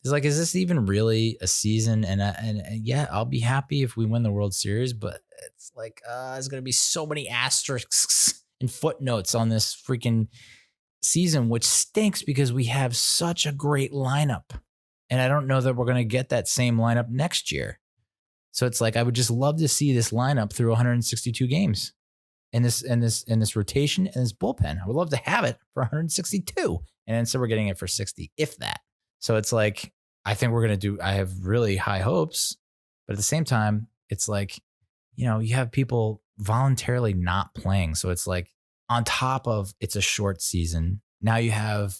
It's like, is this even really a season? And yeah, I'll be happy if we win the World Series, but it's like, there's going to be so many asterisks and footnotes on this freaking season, which stinks because we have such a great lineup. And I don't know that we're going to get that same lineup next year. So it's like, I would just love to see this lineup through 162 games in this rotation and this bullpen. I would love to have it for 162. And instead we're getting it for 60, if that. So it's like, I think we're going to do, I have really high hopes, but at the same time, it's like, you have people voluntarily not playing. So it's like, on top of it's a short season, now you have,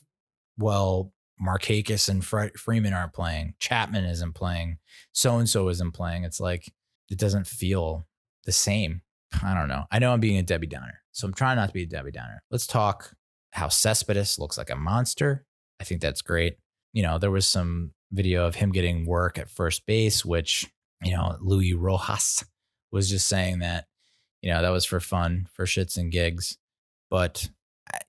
Markakis and Freeman aren't playing. Chapman isn't playing. So-and-so isn't playing. It's like, it doesn't feel the same. I don't know. I know I'm being a Debbie Downer, so I'm trying not to be a Debbie Downer. Let's talk how Cespedes looks like a monster. I think that's great. There was some video of him getting work at first base, which, Louis Rojas was just saying that, that was for fun, for shits and gigs. But,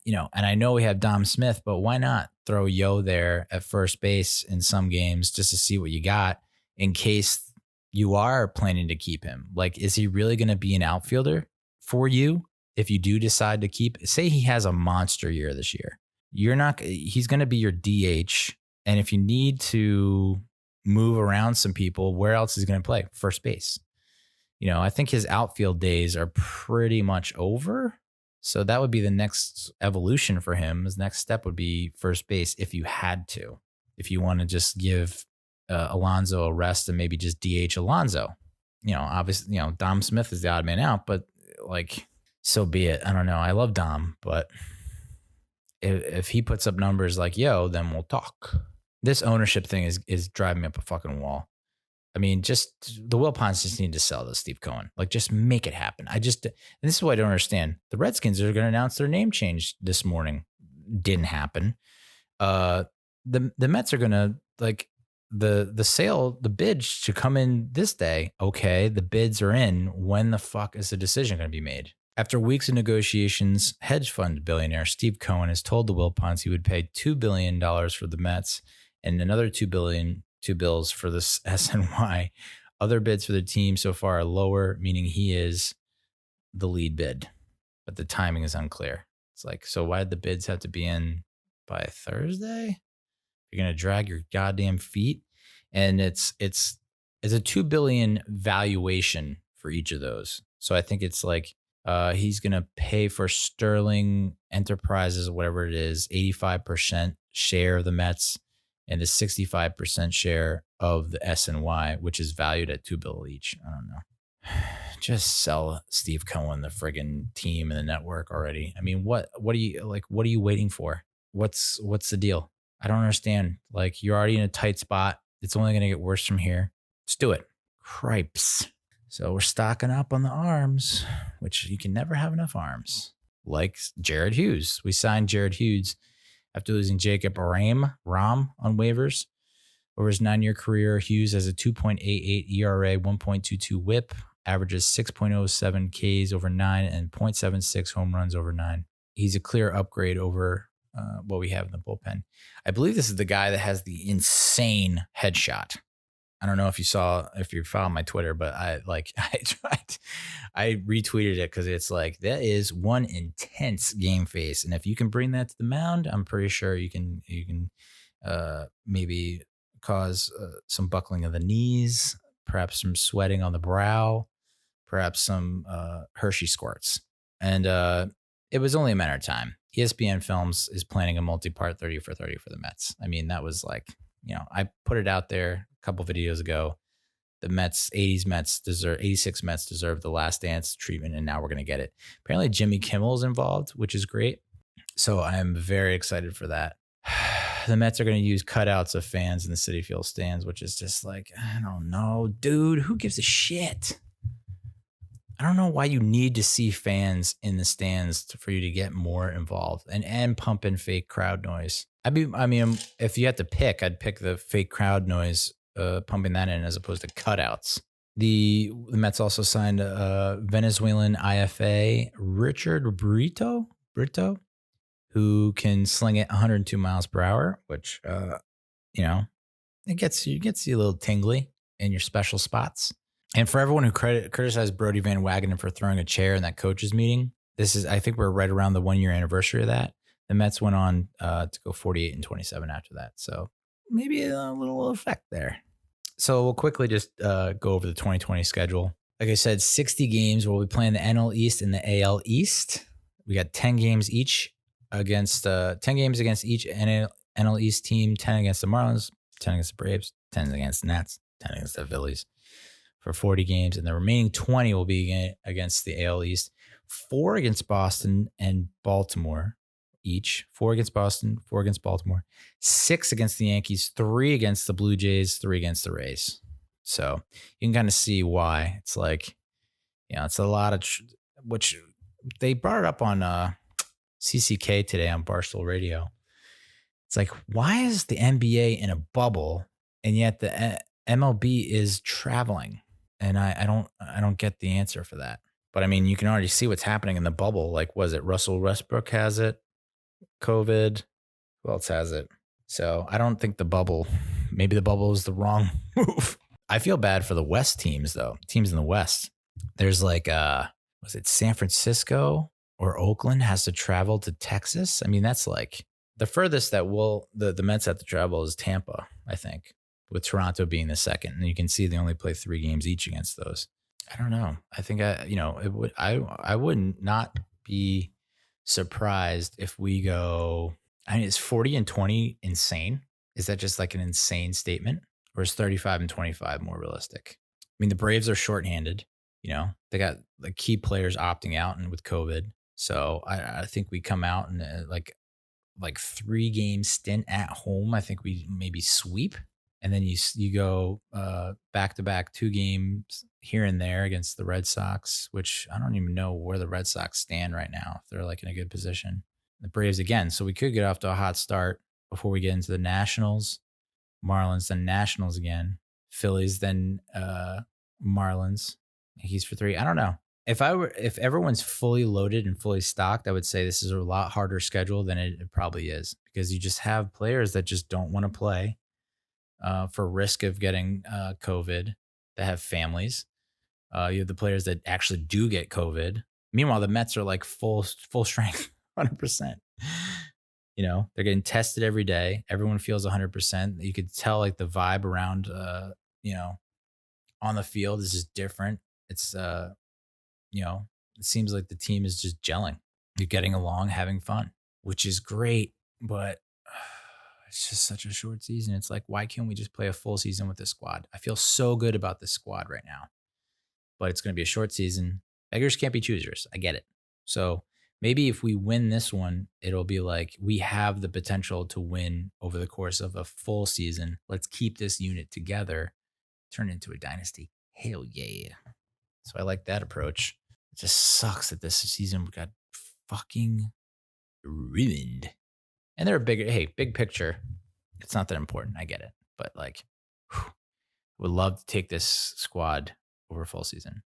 and I know we have Dom Smith, but why not throw Yo there at first base in some games just to see what you got in case you are planning to keep him? Like, is he really going to be an outfielder for you if you do decide to keep? Say he has a monster year this year. He's going to be your DH. And if you need to move around some people, where else is he going to play? First base. I think his outfield days are pretty much over. So that would be the next evolution for him. His next step would be first base if you had to. If you want to just give Alonso a rest and maybe just DH Alonso. Obviously, Dom Smith is the odd man out, but like, so be it. I don't know. I love Dom, but if he puts up numbers like Yo, then we'll talk. This ownership thing is driving me up a fucking wall. I mean, just the Wilpons just need to sell to Steve Cohen. Like, just make it happen. And this is what I don't understand. The Redskins are going to announce their name change this morning. Didn't happen. The Mets are going to, like, the sale, the bids should come in this day. Okay, the bids are in. When the fuck is the decision going to be made? After weeks of negotiations, hedge fund billionaire Steve Cohen has told the Wilpons he would pay $2 billion for the Mets and another $2 bills for this SNY. Other bids for the team so far are lower, meaning he is the lead bid, but the timing is unclear. It's like, so why did the bids have to be in by Thursday? You're going to drag your goddamn feet. And it's a $2 billion valuation for each of those. So I think it's like, he's going to pay for Sterling Enterprises, whatever it is, 85% share of the Mets and a 65% share of the SNY, which is valued at $2 billion each. I don't know. Just sell Steve Cohen, the friggin' team and the network already. I mean, what are you waiting for? What's the deal? I don't understand. Like, you're already in a tight spot. It's only going to get worse from here. Let's do it. Cripes. So we're stocking up on the arms, which you can never have enough arms. Like Jared Hughes. We signed Jared Hughes after losing Jacob Ram on waivers. Over his 9-year career, Hughes has a 2.88 ERA, 1.22 whip, averages 6.07 Ks over 9 and 0.76 home runs over 9. He's a clear upgrade over what we have in the bullpen. I believe this is the guy that has the insane headshot. I don't know if you followed my Twitter, but I retweeted it because it's like, that is one intense game face. And if you can bring that to the mound, I'm pretty sure you can maybe cause some buckling of the knees, perhaps some sweating on the brow, perhaps some Hershey squirts. And it was only a matter of time. ESPN Films is planning a multi-part 30 for 30 for the Mets. I mean, that was like, I put it out there a couple videos ago. The Mets, 86 Mets deserve the last dance treatment, and now we're going to get it. Apparently Jimmy Kimmel is involved, which is great. So I'm very excited for that. The Mets are going to use cutouts of fans in the Citi Field stands, which is just like, I don't know, dude, who gives a shit? I don't know why you need to see fans in the stands for you to get more involved and pump in fake crowd noise. I mean, if you had to pick, I'd pick the fake crowd noise, pumping that in as opposed to cutouts. The Mets also signed a Venezuelan IFA, Richard Brito, who can sling it 102 miles per hour, which, gets you a little tingly in your special spots. And for everyone who criticized Brodie Van Wagenen for throwing a chair in that coaches meeting, I think we're right around the 1 year anniversary of that. The Mets went on to go 48-27 after that. So maybe a little effect there. So we'll quickly just go over the 2020 schedule. Like I said, 60 games. We'll be playing the NL East and the AL East. We got 10 games each against 10 games against each NL East team, 10 against the Marlins, 10 against the Braves, 10 against the Nats, 10 against the Phillies for 40 games. And the remaining 20 will be against the AL East, 4 against Boston and Baltimore each, 4 against Boston, 4 against Baltimore, 6 against the Yankees, 3 against the Blue Jays, 3 against the Rays. So you can kind of see why it's like, it's a lot of, which they brought it up on CCK today on Barstool Radio. It's like, why is the NBA in a bubble and yet the MLB is traveling? And I don't get the answer for that. But I mean, you can already see what's happening in the bubble. Like, was it Russell Westbrook has it? COVID? Who else has it? So I don't think maybe the bubble is the wrong move. I feel bad for the West teams, though. Teams in the West. There's like, was it San Francisco or Oakland has to travel to Texas? I mean, that's like the furthest that the Mets have to travel is Tampa, I think, with Toronto being the second. And you can see they only play 3 games each against those. I don't know. I think I would not be surprised if we go. I mean, is 40-20 insane? Is that just like an insane statement, or is 35-25 more realistic? I mean, the Braves are shorthanded. They got the key players opting out and with COVID. So I think we come out and like 3-game stint at home. I think we maybe sweep. And then you go back-to-back 2 games here and there against the Red Sox, which I don't even know where the Red Sox stand right now. If they're like in a good position. The Braves again. So we could get off to a hot start before we get into the Nationals, Marlins, then Nationals again, Phillies, then Marlins, Yankees for 3. I don't know. If everyone's fully loaded and fully stocked, I would say this is a lot harder schedule than it probably is, because you just have players that just don't want to play. For risk of getting COVID, that have families. You have the players that actually do get COVID. Meanwhile, the Mets are like full strength, 100%. They're getting tested every day. Everyone feels 100%. You could tell like the vibe around, on the field is just different. It's, it seems like the team is just gelling. You're getting along, having fun, which is great, but it's just such a short season. It's like, why can't we just play a full season with this squad? I feel so good about this squad right now, but it's going to be a short season. Beggars can't be choosers. I get it. So maybe if we win this one, it'll be like we have the potential to win over the course of a full season. Let's keep this unit together, turn it into a dynasty. Hell yeah. So I like that approach. It just sucks that this season got fucking ruined. And they're big picture. It's not that important. I get it. But would love to take this squad over a full season.